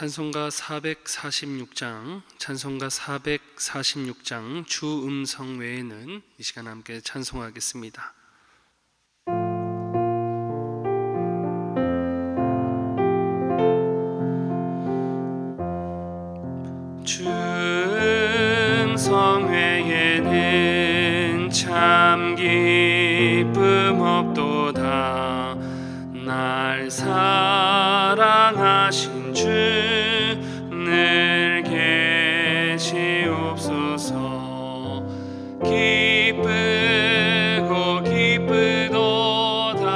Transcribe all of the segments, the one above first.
찬송가 446장 주 음성 외에는 이 시간 함께 찬송하겠습니다. 주 음성 외에는 참 기쁨 없도다. 날 사랑하신 주 늘 계시옵소서. 기쁘고 기쁘도다.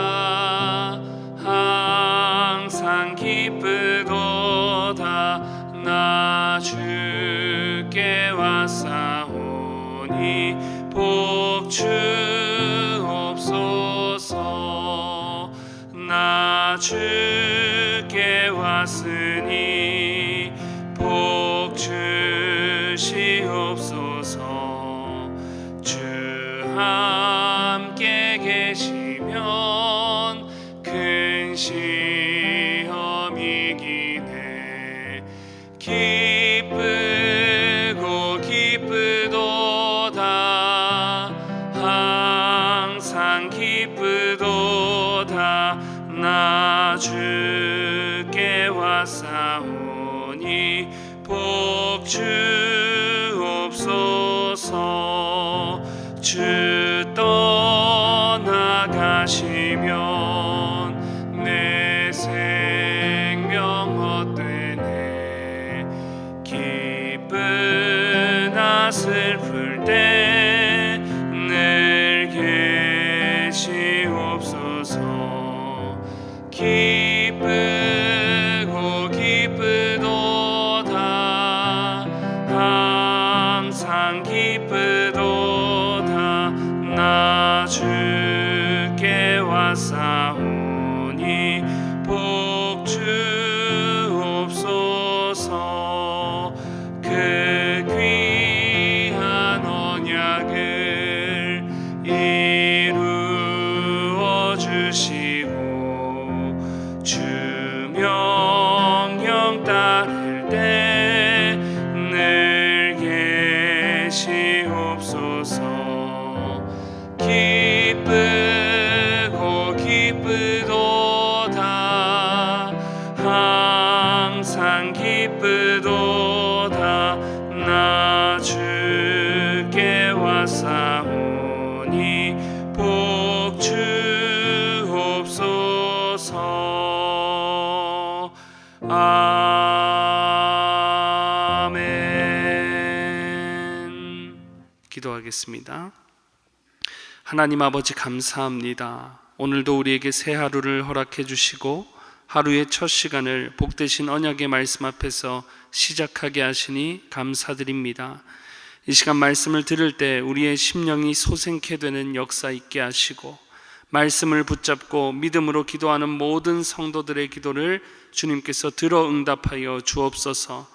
항상 기쁘도다. 나 주께 왔사오니 복 주옵소서. 나 주께 왔으니 복 주시옵소서. 주 함께 계시면 큰 시험 이기네. 기쁘고 기쁘도다. 항상 기쁘도다. 나 주께 왔사오니 복 주옵소서. 주 떠나가시면 내 생명 헛되네. 기쁘나 슬플 때 늘 계시옵소서. 기쁘고 기쁘도다. 항상 기쁘도다. 나 주께 왔사오니 복 주옵소서. 그 귀한 언약을 이루어 주시고 주 명령 따를 때 늘 계시옵소서. 기쁘고 기쁘도다. 항상 기쁘도다. 나 주께 왔사오니 복 주옵소서. 아멘. 기도하겠습니다. 하나님 아버지, 감사합니다. 오늘도 우리에게 새 하루를 허락해 주시고 하루의 첫 시간을 복되신 언약의 말씀 앞에서 시작하게 하시니 감사드립니다. 이 시간 말씀을 들을 때 우리의 심령이 소생케 되는 역사 있게 하시고, 말씀을 붙잡고 믿음으로 기도하는 모든 성도들의 기도를 주님께서 들어 응답하여 주옵소서.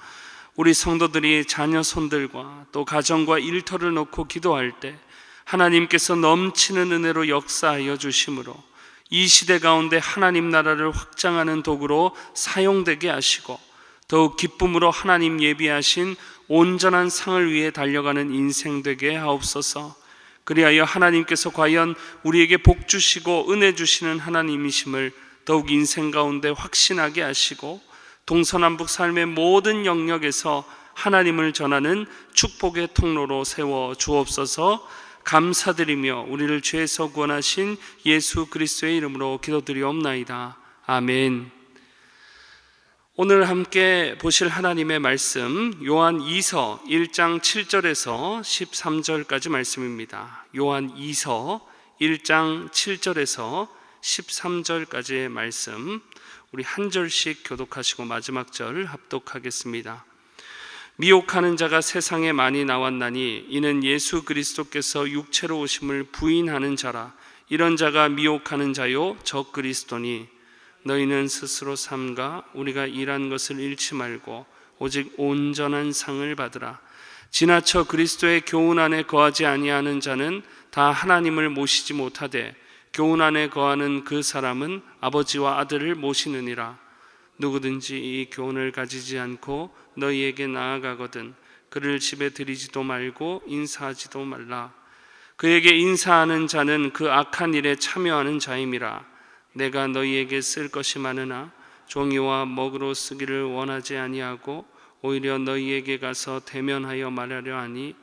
우리 성도들이 자녀 손들과 또 가정과 일터를 놓고 기도할 때 하나님께서 넘치는 은혜로 역사하여 주심으로 이 시대 가운데 하나님 나라를 확장하는 도구로 사용되게 하시고, 더욱 기쁨으로 하나님 예비하신 온전한 상을 위해 달려가는 인생 되게 하옵소서. 그리하여 하나님께서 과연 우리에게 복 주시고 은혜 주시는 하나님이심을 더욱 인생 가운데 확신하게 하시고, 동서남북 삶의 모든 영역에서 하나님을 전하는 축복의 통로로 세워 주옵소서. 감사드리며 우리를 죄에서 구원하신 예수 그리스도의 이름으로 기도드리옵나이다. 아멘. 오늘 함께 보실 하나님의 말씀, 요한 2서 1장 7절에서 13절까지 말씀입니다. 요한 2서 1장 7절에서 13절까지의 말씀, 우리 한 절씩 교독하시고 마지막 절 합독하겠습니다. 미혹하는 자가 세상에 많이 나왔나니 이는 예수 그리스도께서 육체로 오심을 부인하는 자라. 이런 자가 미혹하는 자요 적 그리스도니, 너희는 스스로 삼가 우리가 일한 것을 잃지 말고 오직 온전한 상을 받으라. 지나쳐 그리스도의 교훈 안에 거하지 아니하는 자는 다 하나님을 모시지 못하되 교훈 안에 거하는 그 사람은 아버지와 아들을 모시느니라. 누구든지 이 교훈을 가지지 않고 너희에게 나아가거든 그를 집에 들이지도 말고 인사하지도 말라. 그에게 인사하는 자는 그 악한 일에 참여하는 자임이라. 내가 너희에게 쓸 것이 많으나 종이와 먹으로 쓰기를 원하지 아니하고 오히려 너희에게 가서 대면하여 말하려 하니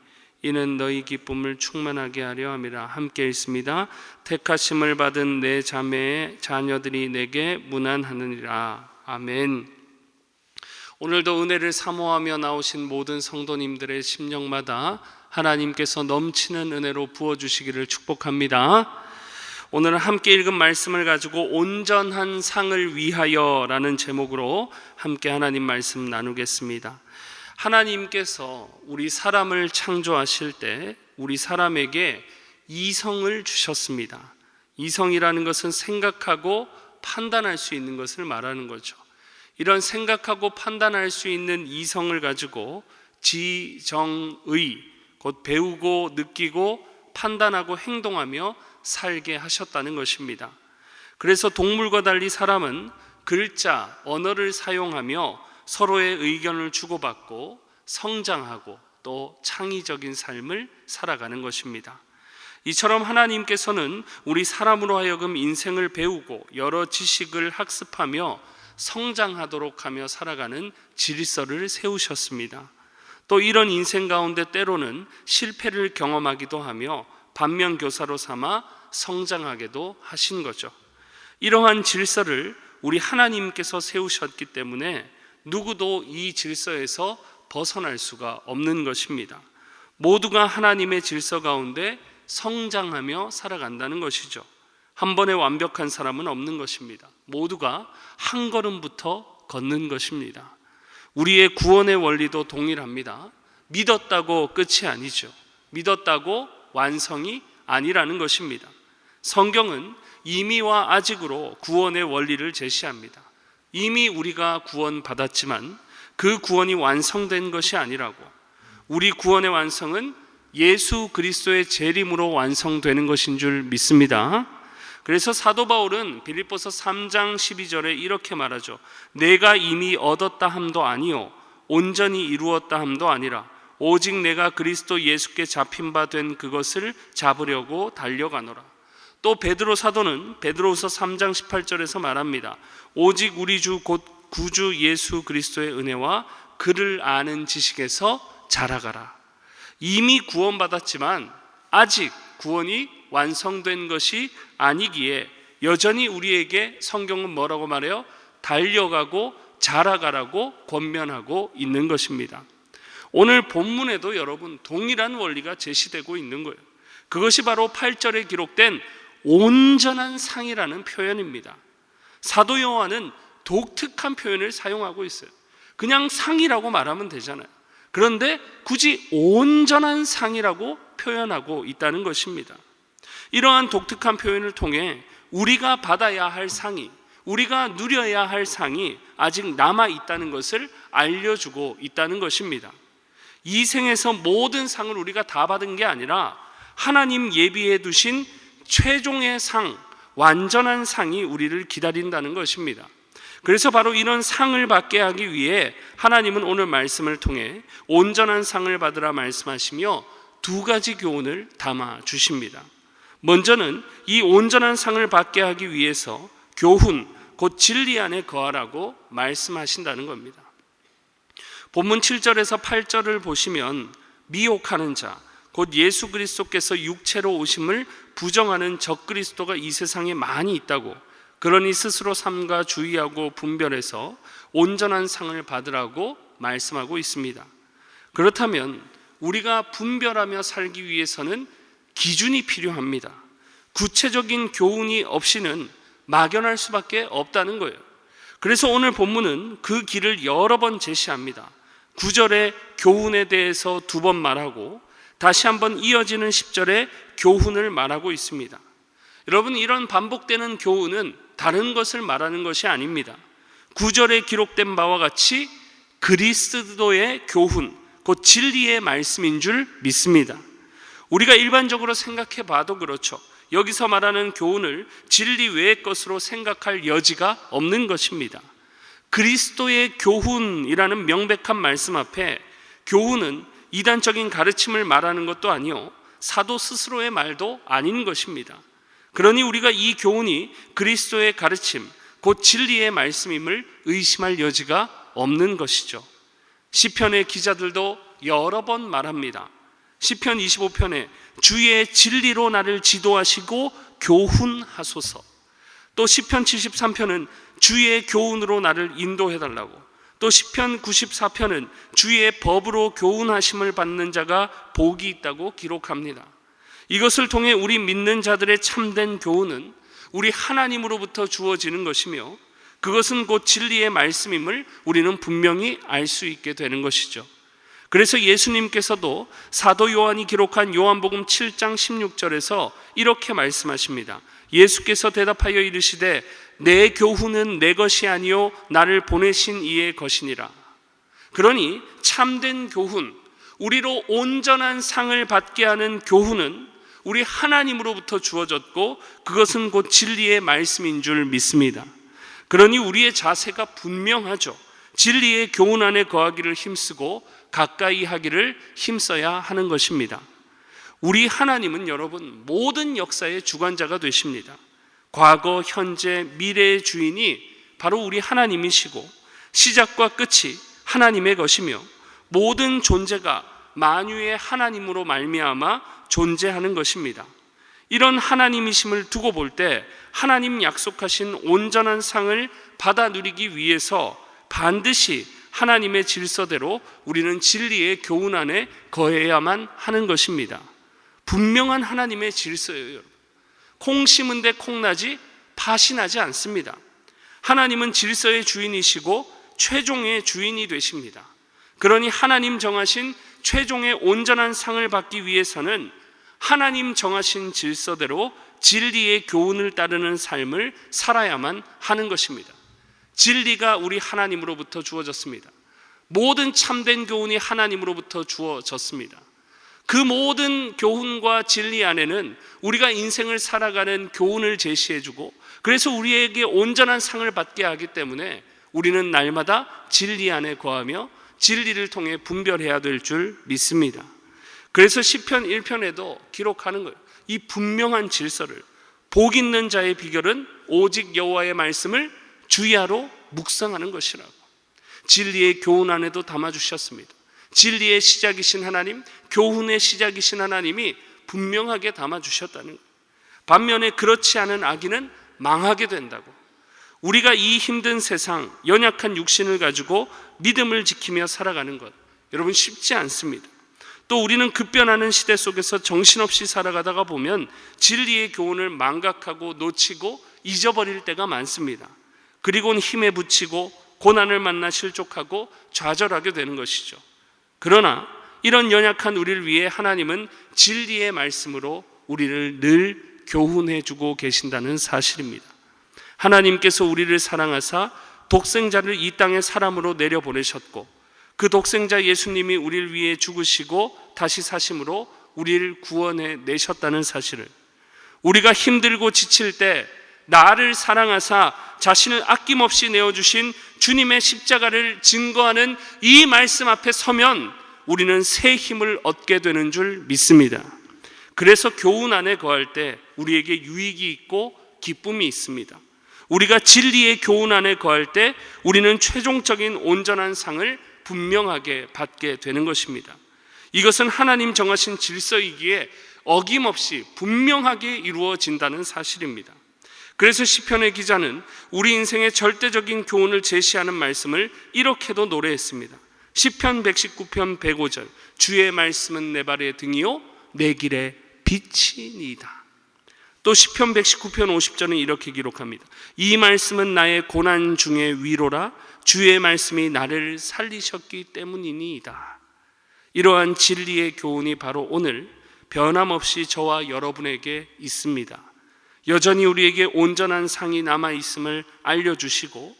이는 너희 기쁨을 충만하게 하려 함이라. 함께 읽습니다. 택하심을 받은 내 자매의 자녀들이 내게 문안하느니라. 아멘. 오늘도 은혜를 사모하며 나오신 모든 성도님들의 심령마다 하나님께서 넘치는 은혜로 부어주시기를 축복합니다. 오늘 함께 읽은 말씀을 가지고 온전한 상을 위하여 라는 제목으로 함께 하나님 말씀 나누겠습니다. 하나님께서 우리 사람을 창조하실 때 우리 사람에게 이성을 주셨습니다. 이성이라는 것은 생각하고 판단할 수 있는 것을 말하는 거죠. 이런 생각하고 판단할 수 있는 이성을 가지고 지정의, 곧 배우고 느끼고 판단하고 행동하며 살게 하셨다는 것입니다. 그래서 동물과 달리 사람은 글자, 언어를 사용하며 서로의 의견을 주고받고 성장하고 또 창의적인 삶을 살아가는 것입니다. 이처럼 하나님께서는 우리 사람으로 하여금 인생을 배우고 여러 지식을 학습하며 성장하도록 하며 살아가는 질서를 세우셨습니다. 또 이런 인생 가운데 때로는 실패를 경험하기도 하며 반면교사로 삼아 성장하게도 하신 거죠. 이러한 질서를 우리 하나님께서 세우셨기 때문에 누구도 이 질서에서 벗어날 수가 없는 것입니다. 모두가 하나님의 질서 가운데 성장하며 살아간다는 것이죠. 한 번에 완벽한 사람은 없는 것입니다. 모두가 한 걸음부터 걷는 것입니다. 우리의 구원의 원리도 동일합니다. 믿었다고 끝이 아니죠. 믿었다고 완성이 아니라는 것입니다. 성경은 이미와 아직으로 구원의 원리를 제시합니다. 이미 우리가 구원받았지만 그 구원이 완성된 것이 아니라고, 우리 구원의 완성은 예수 그리스도의 재림으로 완성되는 것인 줄 믿습니다. 그래서 사도 바울은 빌립보서 3장 12절에 이렇게 말하죠. 내가 이미 얻었다 함도 아니요 온전히 이루었다 함도 아니라 오직 내가 그리스도 예수께 잡힌 바 된 그것을 잡으려고 달려가노라. 또 베드로 사도는 베드로후서 3장 18절에서 말합니다. 오직 우리 주 곧 구주 예수 그리스도의 은혜와 그를 아는 지식에서 자라가라. 이미 구원받았지만 아직 구원이 완성된 것이 아니기에 여전히 우리에게 성경은 뭐라고 말해요? 달려가고 자라가라고 권면하고 있는 것입니다. 오늘 본문에도 여러분 동일한 원리가 제시되고 있는 거예요. 그것이 바로 8절에 기록된 온전한 상이라는 표현입니다. 사도 요한은 독특한 표현을 사용하고 있어요. 그냥 상이라고 말하면 되잖아요. 그런데 굳이 온전한 상이라고 표현하고 있다는 것입니다. 이러한 독특한 표현을 통해 우리가 받아야 할 상이, 우리가 누려야 할 상이 아직 남아 있다는 것을 알려주고 있다는 것입니다. 이 생에서 모든 상을 우리가 다 받은 게 아니라 하나님 예비해 두신 최종의 상, 완전한 상이 우리를 기다린다는 것입니다. 그래서 바로 이런 상을 받게 하기 위해 하나님은 오늘 말씀을 통해 온전한 상을 받으라 말씀하시며 두 가지 교훈을 담아 주십니다. 먼저는 이 온전한 상을 받게 하기 위해서 교훈, 곧 진리 안에 거하라고 말씀하신다는 겁니다. 본문 7절에서 8절을 보시면 미혹하는 자, 곧 예수 그리스도께서 육체로 오심을 부정하는 적그리스도가 이 세상에 많이 있다고, 그러니 스스로 삼가 주의하고 분별해서 온전한 상을 받으라고 말씀하고 있습니다. 그렇다면 우리가 분별하며 살기 위해서는 기준이 필요합니다. 구체적인 교훈이 없이는 막연할 수밖에 없다는 거예요. 그래서 오늘 본문은 그 길을 여러 번 제시합니다. 9절에 교훈에 대해서 2번 말하고 다시 한번 이어지는 10절에 교훈을 말하고 있습니다. 여러분, 이런 반복되는 교훈은 다른 것을 말하는 것이 아닙니다. 9절에 기록된 바와 같이 그리스도의 교훈, 곧 진리의 말씀인 줄 믿습니다. 우리가 일반적으로 생각해 봐도 그렇죠. 여기서 말하는 교훈을 진리 외의 것으로 생각할 여지가 없는 것입니다. 그리스도의 교훈이라는 명백한 말씀 앞에 교훈은 이단적인 가르침을 말하는 것도 아니요 사도 스스로의 말도 아닌 것입니다. 그러니 우리가 이 교훈이 그리스도의 가르침, 곧 진리의 말씀임을 의심할 여지가 없는 것이죠. 시편의 기자들도 여러 번 말합니다. 시편 25편에 주의 진리로 나를 지도하시고 교훈하소서. 또 시편 73편은 주의 교훈으로 나를 인도해달라고, 또 시편 94편은 주의 법으로 교훈하심을 받는 자가 복이 있다고 기록합니다. 이것을 통해 우리 믿는 자들의 참된 교훈은 우리 하나님으로부터 주어지는 것이며 그것은 곧 진리의 말씀임을 우리는 분명히 알 수 있게 되는 것이죠. 그래서 예수님께서도 사도 요한이 기록한 요한복음 7장 16절에서 이렇게 말씀하십니다. 예수께서 대답하여 이르시되 내 교훈은 내 것이 아니요 나를 보내신 이의 것이니라. 그러니 참된 교훈, 우리로 온전한 상을 받게 하는 교훈은 우리 하나님으로부터 주어졌고 그것은 곧 진리의 말씀인 줄 믿습니다. 그러니 우리의 자세가 분명하죠. 진리의 교훈 안에 거하기를 힘쓰고 가까이 하기를 힘써야 하는 것입니다. 우리 하나님은 여러분 모든 역사의 주관자가 되십니다. 과거, 현재, 미래의 주인이 바로 우리 하나님이시고 시작과 끝이 하나님의 것이며 모든 존재가 만유의 하나님으로 말미암아 존재하는 것입니다. 이런 하나님이심을 두고 볼 때 하나님 약속하신 온전한 상을 받아 누리기 위해서 반드시 하나님의 질서대로 우리는 진리의 교훈 안에 거해야만 하는 것입니다. 분명한 하나님의 질서예요, 여러분. 콩 심은데 콩나지 팥이 나지 않습니다. 하나님은 질서의 주인이시고 최종의 주인이 되십니다. 그러니 하나님 정하신 최종의 온전한 상을 받기 위해서는 하나님 정하신 질서대로 진리의 교훈을 따르는 삶을 살아야만 하는 것입니다. 진리가 우리 하나님으로부터 주어졌습니다. 모든 참된 교훈이 하나님으로부터 주어졌습니다. 그 모든 교훈과 진리 안에는 우리가 인생을 살아가는 교훈을 제시해주고 그래서 우리에게 온전한 상을 받게 하기 때문에 우리는 날마다 진리 안에 거하며 진리를 통해 분별해야 될 줄 믿습니다. 그래서 시편 1편에도 기록하는 거예요. 이 분명한 질서를, 복 있는 자의 비결은 오직 여호와의 말씀을 주야로 묵상하는 것이라고. 진리의 교훈 안에도 담아주셨습니다. 진리의 시작이신 하나님, 교훈의 시작이신 하나님이 분명하게 담아주셨다는 거예요. 반면에 그렇지 않은 악인은 망하게 된다고. 우리가 이 힘든 세상, 연약한 육신을 가지고 믿음을 지키며 살아가는 것, 여러분 쉽지 않습니다. 또 우리는 급변하는 시대 속에서 정신없이 살아가다가 보면 진리의 교훈을 망각하고 놓치고 잊어버릴 때가 많습니다. 그리고는 힘에 부치고 고난을 만나 실족하고 좌절하게 되는 것이죠. 그러나 이런 연약한 우리를 위해 하나님은 진리의 말씀으로 우리를 늘 교훈해 주고 계신다는 사실입니다. 하나님께서 우리를 사랑하사 독생자를 이 땅에 사람으로 내려보내셨고 그 독생자 예수님이 우리를 위해 죽으시고 다시 사심으로 우리를 구원해 내셨다는 사실을, 우리가 힘들고 지칠 때 나를 사랑하사 자신을 아낌없이 내어주신 주님의 십자가를 증거하는 이 말씀 앞에 서면 우리는 새 힘을 얻게 되는 줄 믿습니다. 그래서 교훈 안에 거할 때 우리에게 유익이 있고 기쁨이 있습니다. 우리가 진리의 교훈 안에 거할 때 우리는 최종적인 온전한 상을 분명하게 받게 되는 것입니다. 이것은 하나님 정하신 질서이기에 어김없이 분명하게 이루어진다는 사실입니다. 그래서 시편의 기자는 우리 인생의 절대적인 교훈을 제시하는 말씀을 이렇게도 노래했습니다. 시편 119편 105절, 주의 말씀은 내 발의 등이요 내 길의 빛이니이다. 또 시편 119편 50절은 이렇게 기록합니다. 이 말씀은 나의 고난 중의 위로라, 주의 말씀이 나를 살리셨기 때문이니이다. 이러한 진리의 교훈이 바로 오늘 변함없이 저와 여러분에게 있습니다. 여전히 우리에게 온전한 상이 남아있음을 알려주시고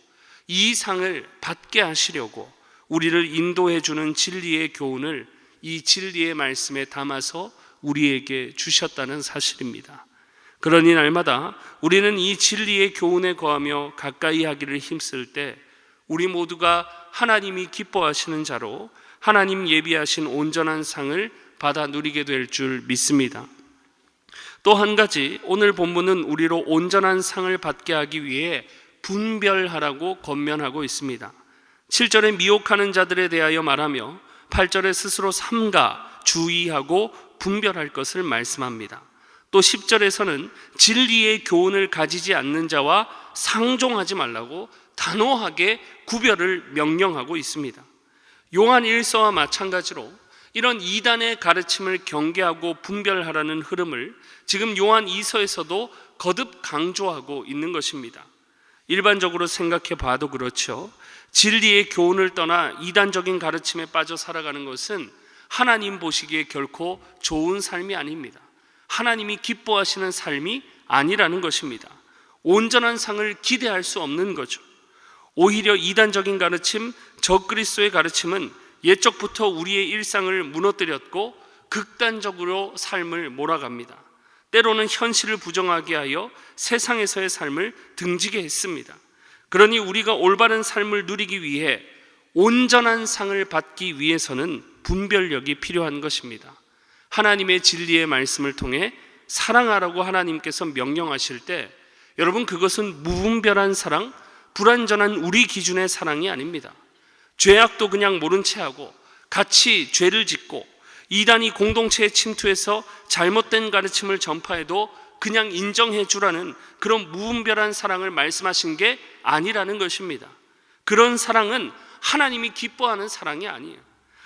이 상을 받게 하시려고 우리를 인도해 주는 진리의 교훈을 이 진리의 말씀에 담아서 우리에게 주셨다는 사실입니다. 그러니 날마다 우리는 이 진리의 교훈에 거하며 가까이 하기를 힘쓸 때 우리 모두가 하나님이 기뻐하시는 자로 하나님 예비하신 온전한 상을 받아 누리게 될 줄 믿습니다. 또 한 가지, 오늘 본문은 우리로 온전한 상을 받게 하기 위해 분별하라고 권면하고 있습니다. 7절에 미혹하는 자들에 대하여 말하며 8절에 스스로 삼가 주의하고 분별할 것을 말씀합니다. 또 10절에서는 진리의 교훈을 가지지 않는 자와 상종하지 말라고 단호하게 구별을 명령하고 있습니다. 요한 1서와 마찬가지로 이런 이단의 가르침을 경계하고 분별하라는 흐름을 지금 요한 2서에서도 거듭 강조하고 있는 것입니다. 일반적으로 생각해 봐도 그렇죠. 진리의 교훈을 떠나 이단적인 가르침에 빠져 살아가는 것은 하나님 보시기에 결코 좋은 삶이 아닙니다. 하나님이 기뻐하시는 삶이 아니라는 것입니다. 온전한 상을 기대할 수 없는 거죠. 오히려 이단적인 가르침, 적그리스도의 가르침은 옛적부터 우리의 일상을 무너뜨렸고 극단적으로 삶을 몰아갑니다. 때로는 현실을 부정하게 하여 세상에서의 삶을 등지게 했습니다. 그러니 우리가 올바른 삶을 누리기 위해 온전한 상을 받기 위해서는 분별력이 필요한 것입니다. 하나님의 진리의 말씀을 통해 사랑하라고 하나님께서 명령하실 때 여러분, 그것은 무분별한 사랑, 불완전한 우리 기준의 사랑이 아닙니다. 죄악도 그냥 모른 채 하고 같이 죄를 짓고 이단이 공동체에 침투해서 잘못된 가르침을 전파해도 그냥 인정해 주라는 그런 무분별한 사랑을 말씀하신 게 아니라는 것입니다. 그런 사랑은 하나님이 기뻐하는 사랑이 아니에요.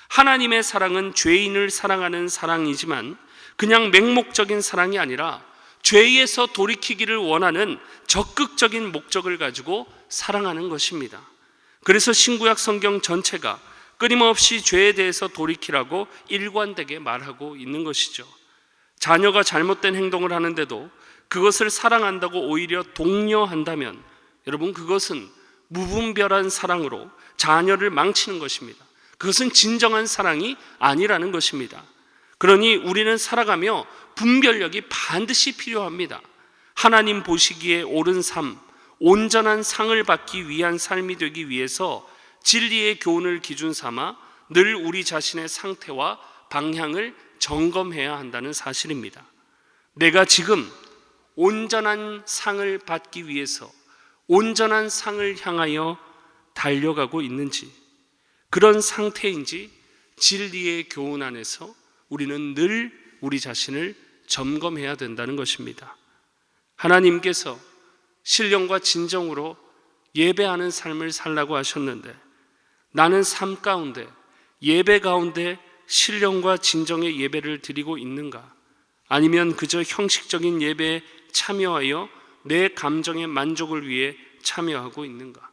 하나님의 사랑은 죄인을 사랑하는 사랑이지만 그냥 맹목적인 사랑이 아니라 죄에서 돌이키기를 원하는 적극적인 목적을 가지고 사랑하는 것입니다. 그래서 신구약 성경 전체가 끊임없이 죄에 대해서 돌이키라고 일관되게 말하고 있는 것이죠. 자녀가 잘못된 행동을 하는데도 그것을 사랑한다고 오히려 독려한다면 여러분, 그것은 무분별한 사랑으로 자녀를 망치는 것입니다. 그것은 진정한 사랑이 아니라는 것입니다. 그러니 우리는 살아가며 분별력이 반드시 필요합니다. 하나님 보시기에 옳은 삶, 온전한 상을 받기 위한 삶이 되기 위해서 진리의 교훈을 기준 삼아 늘 우리 자신의 상태와 방향을 점검해야 한다는 사실입니다. 내가 지금 온전한 상을 받기 위해서 온전한 상을 향하여 달려가고 있는지, 그런 상태인지 진리의 교훈 안에서 우리는 늘 우리 자신을 점검해야 된다는 것입니다. 하나님께서 신령과 진정으로 예배하는 삶을 살라고 하셨는데 나는 삶 가운데, 예배 가운데 신령과 진정의 예배를 드리고 있는가? 아니면 그저 형식적인 예배에 참여하여 내 감정의 만족을 위해 참여하고 있는가?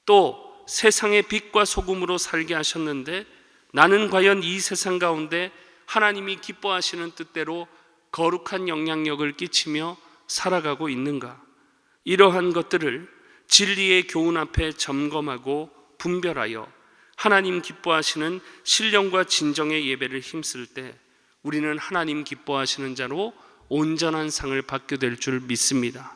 또 세상의 빛과 소금으로 살게 하셨는데 나는 과연 이 세상 가운데 하나님이 기뻐하시는 뜻대로 거룩한 영향력을 끼치며 살아가고 있는가? 이러한 것들을 진리의 교훈 앞에 점검하고 분별하여 하나님 기뻐하시는 신령과 진정의 예배를 힘쓸 때 우리는 하나님 기뻐하시는 자로 온전한 상을 받게 될 줄 믿습니다.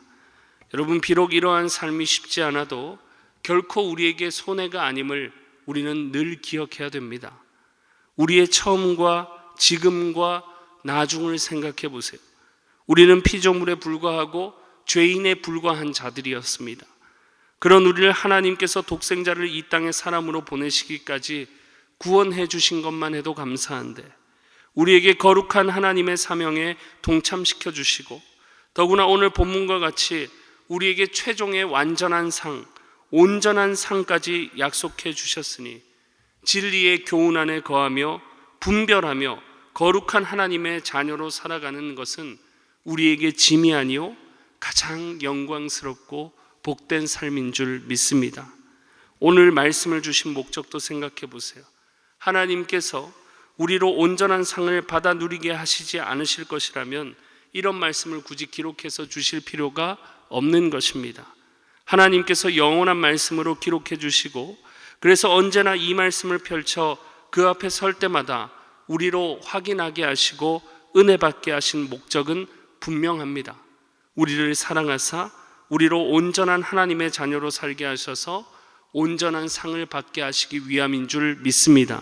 여러분, 비록 이러한 삶이 쉽지 않아도 결코 우리에게 손해가 아님을 우리는 늘 기억해야 됩니다. 우리의 처음과 지금과 나중을 생각해 보세요. 우리는 피조물에 불과하고 죄인에 불과한 자들이었습니다. 그런 우리를 하나님께서 독생자를 이 땅에 사람으로 보내시기까지 구원해 주신 것만 해도 감사한데 우리에게 거룩한 하나님의 사명에 동참시켜 주시고 더구나 오늘 본문과 같이 우리에게 최종의 완전한 상, 온전한 상까지 약속해 주셨으니 진리의 교훈 안에 거하며 분별하며 거룩한 하나님의 자녀로 살아가는 것은 우리에게 짐이 아니요 가장 영광스럽고 복된 삶인 줄 믿습니다. 오늘 말씀을 주신 목적도 생각해 보세요. 하나님께서 우리로 온전한 상을 받아 누리게 하시지 않으실 것이라면 이런 말씀을 굳이 기록해서 주실 필요가 없는 것입니다. 하나님께서 영원한 말씀으로 기록해 주시고 그래서 언제나 이 말씀을 펼쳐 그 앞에 설 때마다 우리로 확인하게 하시고 은혜 받게 하신 목적은 분명합니다. 우리를 사랑하사 우리로 온전한 하나님의 자녀로 살게 하셔서 온전한 상을 받게 하시기 위함인 줄 믿습니다.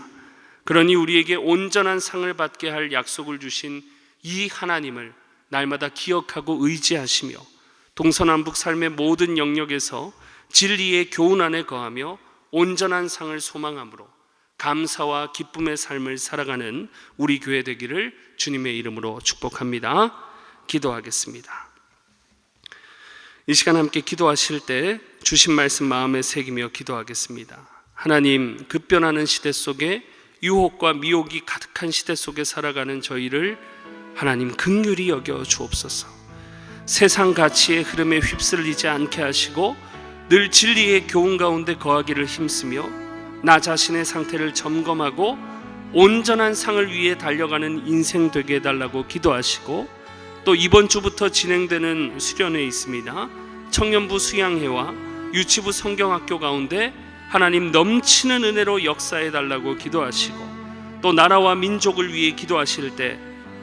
그러니 우리에게 온전한 상을 받게 할 약속을 주신 이 하나님을 날마다 기억하고 의지하시며 동서남북 삶의 모든 영역에서 진리의 교훈 안에 거하며 온전한 상을 소망함으로 감사와 기쁨의 삶을 살아가는 우리 교회 되기를 주님의 이름으로 축복합니다. 기도하겠습니다. 이 시간 함께 기도하실 때 주신 말씀 마음에 새기며 기도하겠습니다. 하나님, 급변하는 시대 속에 유혹과 미혹이 가득한 시대 속에 살아가는 저희를 하나님 긍휼히 여겨 주옵소서. 세상 가치의 흐름에 휩쓸리지 않게 하시고 늘 진리의 교훈 가운데 거하기를 힘쓰며 나 자신의 상태를 점검하고 온전한 상을 위해 달려가는 인생 되게 해달라고 기도하시고, 또 이번 주부터 진행되는 수련회에 있습니다. 청년부 수양회와 유치부 성경학교 가운데 하나님 넘치는 은혜로 역사해달라고 기도하시고, 또 나라와 민족을 위해 기도하실 때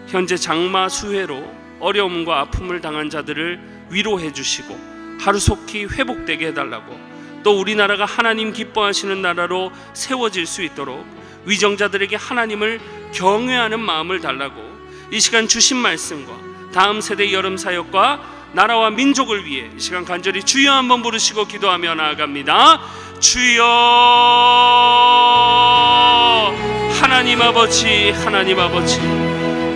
현재 장마 수해로 어려움과 아픔을 당한 자들을 위로해 주시고 하루속히 회복되게 해달라고, 또 우리나라가 하나님 기뻐하시는 나라로 세워질 수 있도록 위정자들에게 하나님을 경외하는 마음을 달라고 이 시간 주신 말씀과 다음 세대 여름 사역과 나라와 민족을 위해 이 시간 간절히 주여 한번 부르시고 기도하며 나아갑니다. 주여, 하나님 아버지, 하나님 아버지,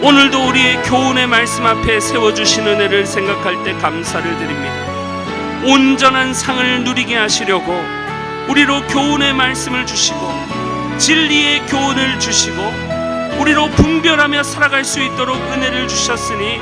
오늘도 우리의 교훈의 말씀 앞에 세워주신 은혜를 생각할 때 감사를 드립니다. 온전한 상을 누리게 하시려고 우리로 교훈의 말씀을 주시고 진리의 교훈을 주시고 우리로 분별하며 살아갈 수 있도록 은혜를 주셨으니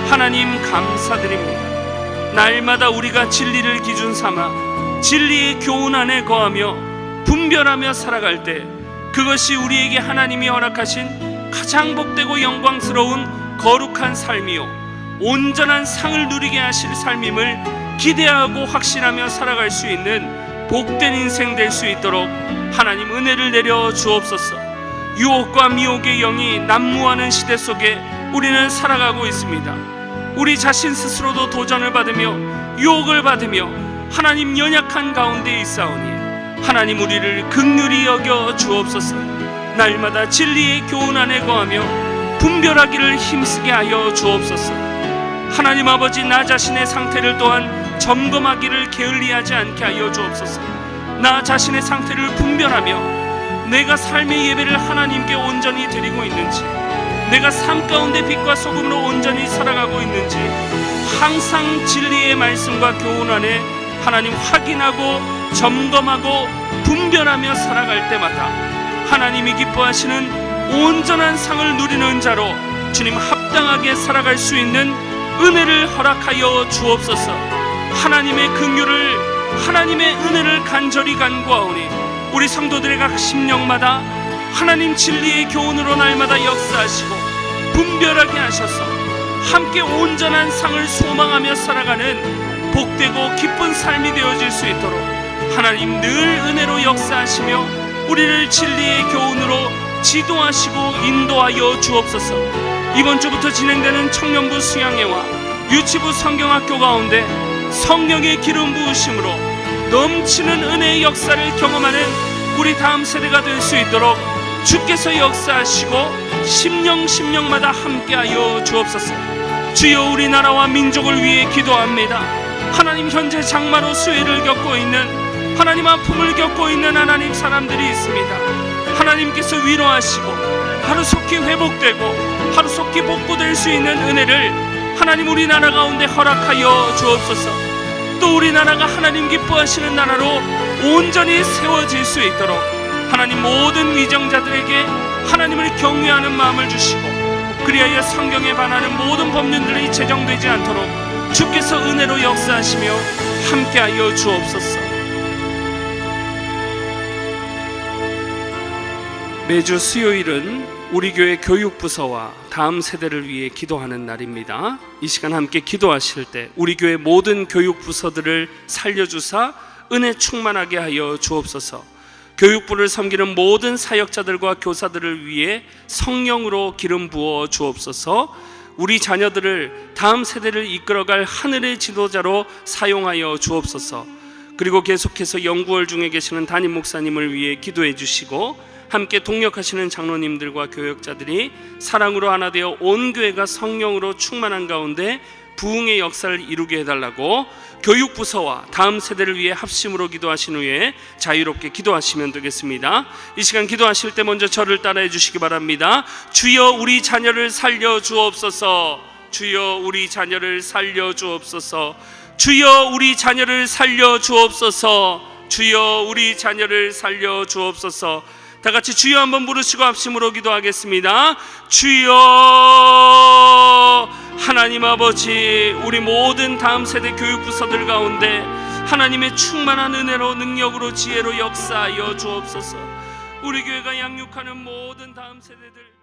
하나님 감사드립니다. 날마다 우리가 진리를 기준 삼아 진리의 교훈 안에 거하며 분별하며 살아갈 때 그것이 우리에게 하나님이 허락하신 가장 복되고 영광스러운 거룩한 삶이요 온전한 상을 누리게 하실 삶임을 기대하고 확신하며 살아갈 수 있는 복된 인생 될 수 있도록 하나님 은혜를 내려 주옵소서. 유혹과 미혹의 영이 난무하는 시대 속에 우리는 살아가고 있습니다. 우리 자신 스스로도 도전을 받으며 유혹을 받으며 하나님 연약한 가운데 있사오니 하나님 우리를 긍휼히 여겨 주옵소서. 날마다 진리의 교훈 안에 거하며 분별하기를 힘쓰게 하여 주옵소서. 하나님 아버지, 나 자신의 상태를 또한 점검하기를 게을리하지 않게 하여 주옵소서. 나 자신의 상태를 분별하며 내가 삶의 예배를 하나님께 온전히 드리고 있는지, 내가 삶 가운데 빛과 소금으로 온전히 살아가고 있는지 항상 진리의 말씀과 교훈 안에 하나님 확인하고 점검하고 분별하며 살아갈 때마다 하나님이 기뻐하시는 온전한 상을 누리는 자로 주님 합당하게 살아갈 수 있는 은혜를 허락하여 주옵소서. 하나님의 긍휼을, 하나님의 은혜를 간절히 간구하오니 우리 성도들의 각 심령마다 하나님 진리의 교훈으로 날마다 역사하시고 분별하게 하셔서 함께 온전한 상을 소망하며 살아가는 복되고 기쁜 삶이 되어질 수 있도록 하나님 늘 은혜로 역사하시며 우리를 진리의 교훈으로 지도하시고 인도하여 주옵소서. 이번 주부터 진행되는 청년부 수양회와 유치부 성경학교 가운데 성령의 기름 부으심으로 넘치는 은혜의 역사를 경험하는 우리 다음 세대가 될 수 있도록 주께서 역사하시고 심령마다 함께하여 주옵소서. 주여, 우리나라와 민족을 위해 기도합니다. 하나님, 현재 장마로 수해를 겪고 있는 하나님, 아픔을 겪고 있는 하나님 사람들이 있습니다. 하나님께서 위로하시고 하루속히 회복되고 하루속히 복구될 수 있는 은혜를 하나님 우리나라 가운데 허락하여 주옵소서. 또 우리나라가 하나님 기뻐하시는 나라로 온전히 세워질 수 있도록 하나님 모든 위정자들에게 하나님을 경외하는 마음을 주시고 그리하여 성경에 반하는 모든 법률들이 제정되지 않도록 주께서 은혜로 역사하시며 함께하여 주옵소서. 매주 수요일은 우리 교회 교육부서와 다음 세대를 위해 기도하는 날입니다. 이 시간 함께 기도하실 때 우리 교회 모든 교육부서들을 살려주사 은혜 충만하게 하여 주옵소서. 교육부를 섬기는 모든 사역자들과 교사들을 위해 성령으로 기름 부어 주옵소서. 우리 자녀들을 다음 세대를 이끌어갈 하늘의 지도자로 사용하여 주옵소서. 그리고 계속해서 영구월 중에 계시는 담임 목사님을 위해 기도해 주시고 함께 동역하시는 장로님들과 교역자들이 사랑으로 하나 되어 온 교회가 성령으로 충만한 가운데 부흥의 역사를 이루게 해달라고 교육부서와 다음 세대를 위해 합심으로 기도하신 후에 자유롭게 기도하시면 되겠습니다. 이 시간 기도하실 때 먼저 저를 따라해 주시기 바랍니다. 주여 우리 자녀를 살려 주옵소서. 주여 우리 자녀를 살려 주옵소서. 주여 우리 자녀를 살려 주옵소서. 주여 우리 자녀를 살려 주옵소서. 다 같이 주여 한번 부르시고 합심으로 기도하겠습니다. 주여. 하나님 아버지, 우리 모든 다음 세대 교육부서들 가운데 하나님의 충만한 은혜로 능력으로 지혜로 역사하여 주옵소서. 우리 교회가 양육하는 모든 다음 세대들